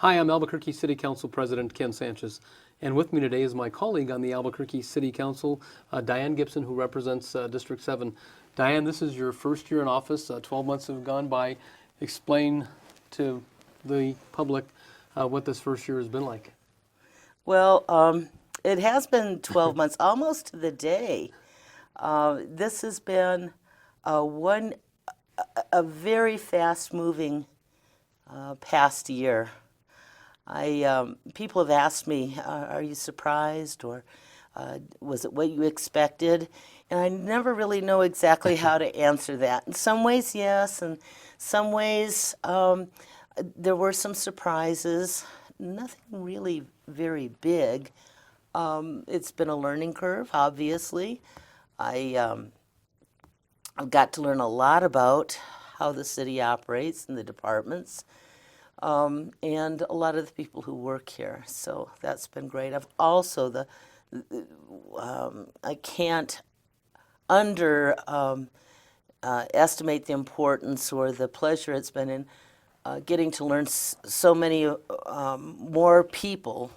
Hi, I'm Albuquerque City Council President Ken Sanchez, and with me today is my colleague on the Albuquerque City Council, Diane Gibson, who represents District 7. Diane, this is your first year in office. 12 months have gone by. Explain to the public what this first year has been like. Well, it has been 12 months, almost to the day. This has been a very fast-moving past year. People have asked me, are you surprised, or was it what you expected? And I never really know exactly how to answer that. In some ways, yes, and some ways there were some surprises. Nothing really very big. It's been a learning curve, obviously. I've got to learn a lot about how the city operates and the departments. And a lot of the people who work here, so that's been great. I've also I can't estimate the importance or the pleasure it's been in getting to learn so many more people,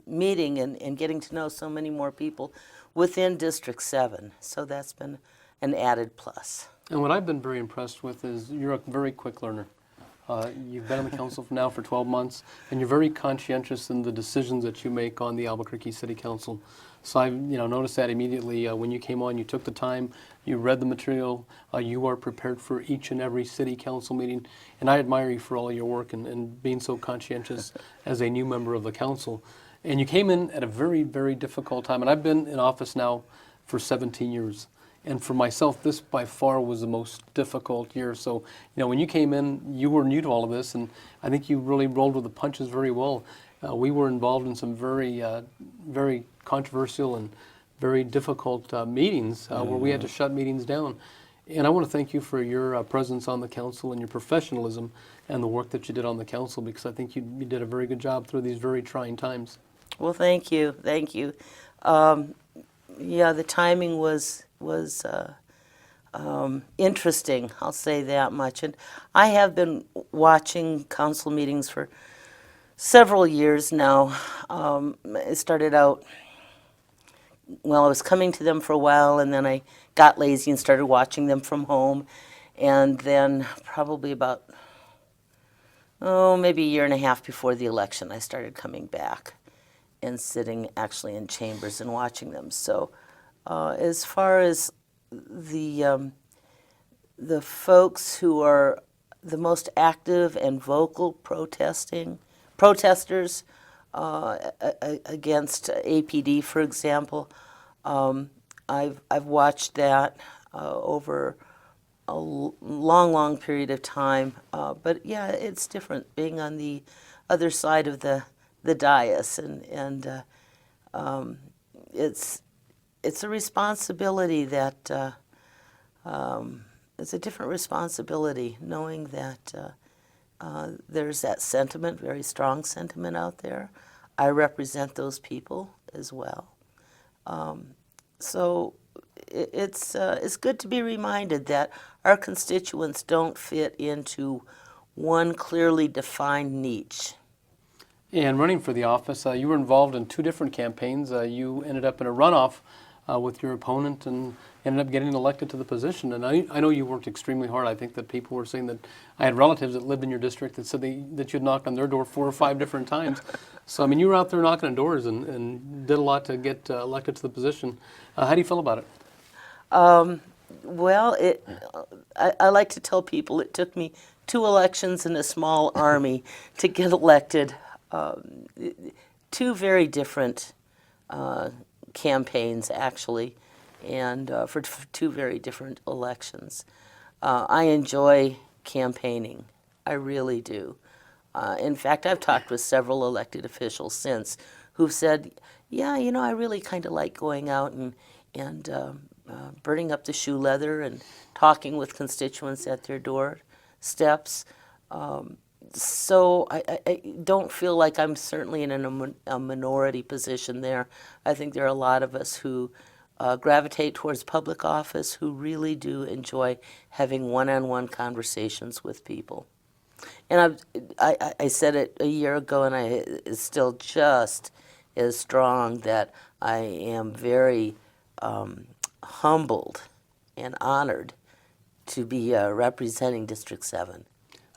meeting and getting to know so many more people within District 7. So that's been an added plus. And what I've been very impressed with is you're a very quick learner. You've been on the council now for 12 months, and you're very conscientious in the decisions that you make on the Albuquerque City Council. So I've noticed that immediately when you came on. You took the time, you read the material, you are prepared for each and every city council meeting, and I admire you for all your work and being so conscientious as a new member of the council. And you came in at a very, very difficult time, and I've been in office now for 17 years. And for myself, this by far was the most difficult year. So, when you came in, you were new to all of this, and I think you really rolled with the punches very well. We were involved in some very, very controversial and very difficult meetings where we had to shut meetings down. And I want to thank you for your presence on the council and your professionalism and the work that you did on the council, because I think you did a very good job through these very trying times. Well, thank you. Thank you. Yeah, the timing was interesting, I'll say that much. And I have been watching council meetings for several years now. It started out, well, I was coming to them for a while, and then I got lazy and started watching them from home. And then probably about, maybe a year and a half before the election, I started coming back and sitting actually in chambers and watching them. So as far as the folks who are the most active and vocal protesters against APD, for example, I've watched that over a long period of time. But yeah, it's different being on the other side of the dais, and it's a responsibility that it's a different responsibility, knowing that there's that sentiment, very strong sentiment out there. I represent those people as well. So it's good to be reminded that our constituents don't fit into one clearly defined niche. And running for the office, you were involved in two different campaigns. You ended up in a runoff with your opponent and ended up getting elected to the position. And I know you worked extremely hard. I think that people were saying that I had relatives that lived in your district that said that you'd knocked on their door 4 or 5 different times. So, I mean, you were out there knocking on doors and did a lot to get elected to the position. How do you feel about it? Well, I like to tell people it took me 2 elections and a small army to get elected. 2 very different campaigns, actually, and for 2 very different elections. I enjoy campaigning. I really do. In fact, I've talked with several elected officials since who've said, yeah, I really kind of like going out and burning up the shoe leather and talking with constituents at their doorsteps. So I don't feel like I'm certainly in a minority position there. I think there are a lot of us who gravitate towards public office who really do enjoy having one-on-one conversations with people. And I said it a year ago, and it's still just as strong, that I am very humbled and honored to be representing District 7.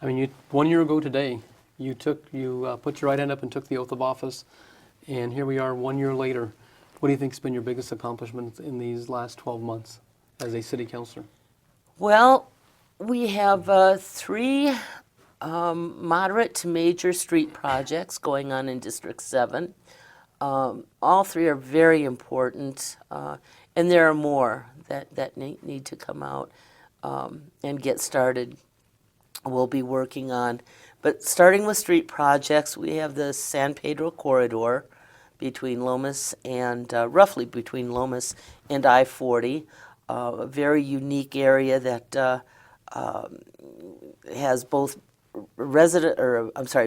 I mean, 1 year ago today, you put your right hand up and took the oath of office, and here we are 1 year later. What do you think has been your biggest accomplishment in these last 12 months as a city councilor? Well, we have 3 moderate to major street projects going on in District 7. All 3 are very important, and there are more that need to come out and get started. We'll be working on. But starting with street projects, we have the San Pedro corridor between Lomas and, roughly between Lomas and I-40, a very unique area that has both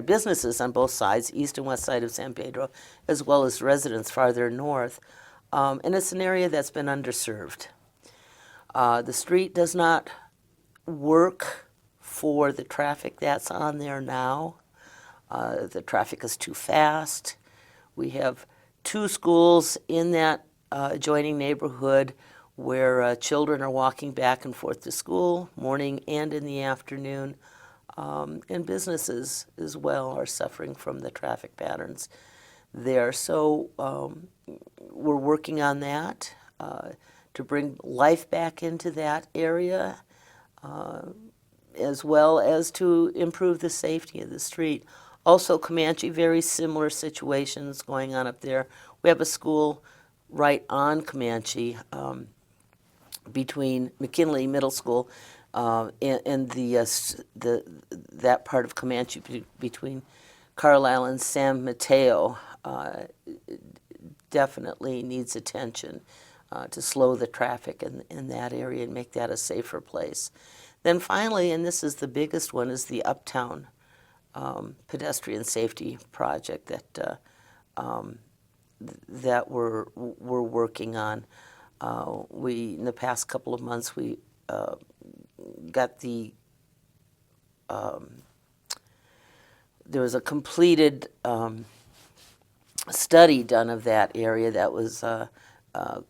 businesses on both sides, east and west side of San Pedro, as well as residents farther north. And it's an area that's been underserved. The street does not work for the traffic that's on there now. The traffic is too fast. We have 2 schools in that adjoining neighborhood where children are walking back and forth to school, morning and in the afternoon. And businesses as well are suffering from the traffic patterns there. So we're working on that to bring life back into that area, as well as to improve the safety of the street. Also, Comanche, very similar situations going on up there. We have a school right on Comanche between McKinley Middle School and that part of Comanche between Carlisle and San Mateo definitely needs attention to slow the traffic in that area and make that a safer place. Then finally, and this is the biggest one, is the Uptown pedestrian safety project that we're working on. In the past couple of months, we got there was a completed study done of that area that was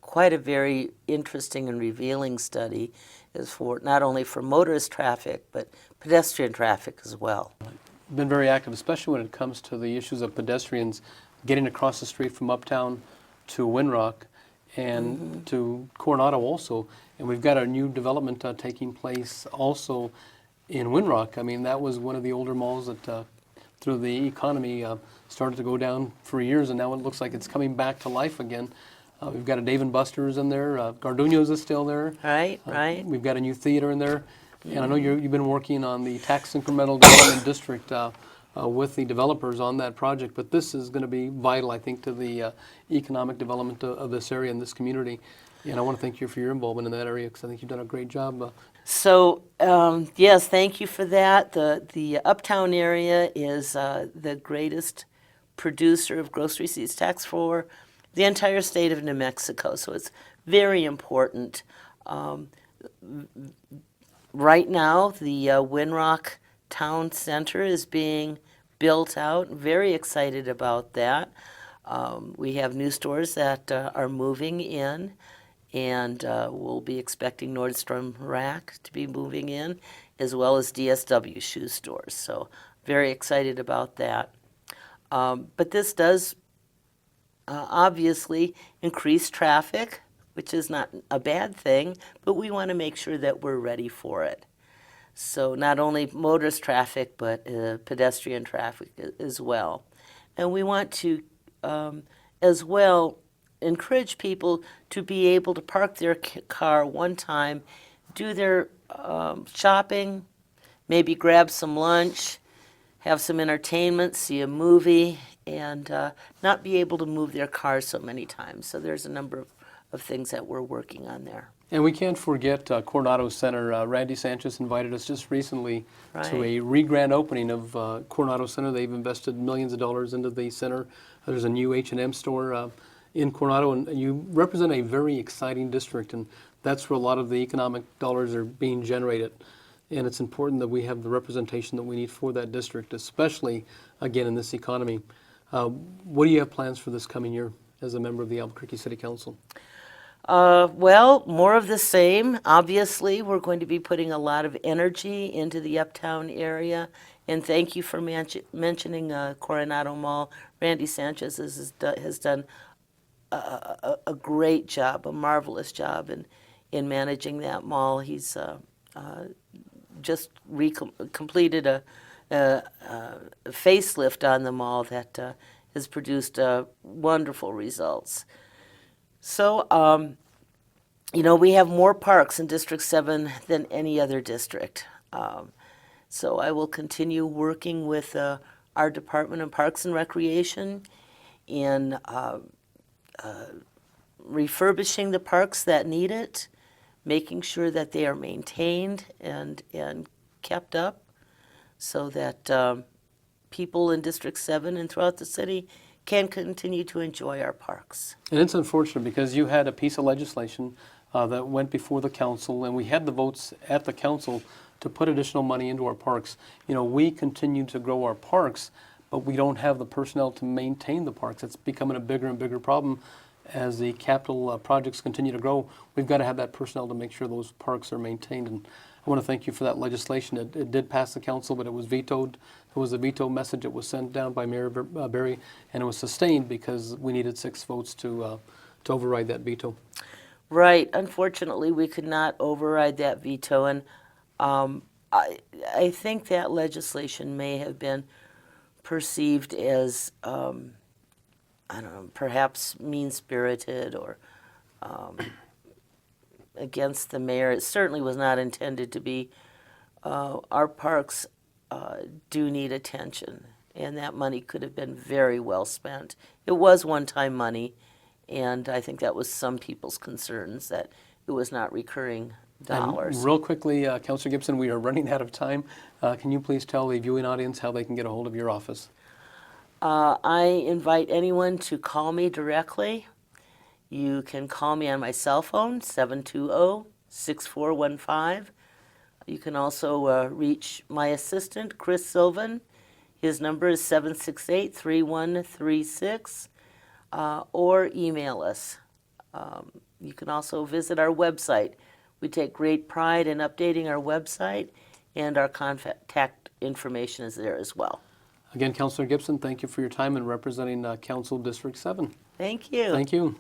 quite a very interesting and revealing study, is for not only for motorist traffic but pedestrian traffic as well. Been very active, especially when it comes to the issues of pedestrians getting across the street from Uptown to Winrock and to Coronado also. And we've got a new development taking place also in Winrock. I mean, that was one of the older malls that through the economy started to go down for years, and now it looks like it's coming back to life again. We've got a Dave & Buster's in there. Garduño's is still there. Right, right. We've got a new theater in there. And I know you've been working on the tax incremental development district with the developers on that project, but this is going to be vital, I think, to the economic development of this area and this community. And I want to thank you for your involvement in that area, because I think you've done a great job. So, yes, thank you for that. The Uptown area is the greatest producer of gross receipts tax for the entire state of New Mexico, so it's very important. Right now, the Winrock Town Center is being built out. Very excited about that. We have new stores that are moving in, and we'll be expecting Nordstrom Rack to be moving in, as well as DSW shoe stores. So very excited about that. But this does obviously increase traffic, which is not a bad thing, but we want to make sure that we're ready for it. So not only motorist traffic, but pedestrian traffic as well. And we want to, as well, encourage people to be able to park their car one time, do their shopping, maybe grab some lunch, have some entertainment, see a movie, and not be able to move their cars so many times. So there's a number of things that we're working on there. And we can't forget Coronado Center. Randy Sanchez invited us just recently to a re-grand opening of Coronado Center. They've invested millions of dollars into the center. There's a new H&M store in Coronado, and you represent a very exciting district, and that's where a lot of the economic dollars are being generated. and it's important that we have the representation that we need for that district, especially, again, in this economy. What do you have plans for this coming year as a member of the Albuquerque City Council? Well, more of the same. Obviously, we're going to be putting a lot of energy into the uptown area. And thank you for mentioning Coronado Mall. Randy Sanchez has done a great job, a marvelous job in managing that mall. He's just completed a facelift on the mall that has produced wonderful results. So, we have more parks in District 7 than any other district. So I will continue working with our Department of Parks and Recreation in refurbishing the parks that need it, making sure that they are maintained and kept up so that people in District 7 and throughout the city can continue to enjoy our parks. And it's unfortunate because you had a piece of legislation that went before the council, and we had the votes at the council to put additional money into our parks. We continue to grow our parks, but we don't have the personnel to maintain the parks. It's becoming a bigger and bigger problem as the capital projects continue to grow. We've got to have that personnel to make sure those parks are maintained. And I want to thank you for that legislation. It did pass the council, but it was vetoed. It was a veto message that was sent down by Mayor Berry, and it was sustained because we needed 6 votes to override that veto. Right. Unfortunately, we could not override that veto, and I think that legislation may have been perceived as, I don't know, perhaps mean-spirited or against the mayor. It certainly was not intended to be. Our parks do need attention, and that money could have been very well spent. It was one-time money, and I think that was some people's concerns that it was not recurring dollars. And real quickly, Councilor Gibson, we are running out of time. Can you please tell the viewing audience how they can get a hold of your office? I invite anyone to call me directly. You can call me on my cell phone, 720-6415. You can also reach my assistant, Chris Sylvan. His number is 768-3136, or email us. You can also visit our website. We take great pride in updating our website, and our contact information is there as well. Again, Councilor Gibson, thank you for your time in representing Council District 7. Thank you. Thank you.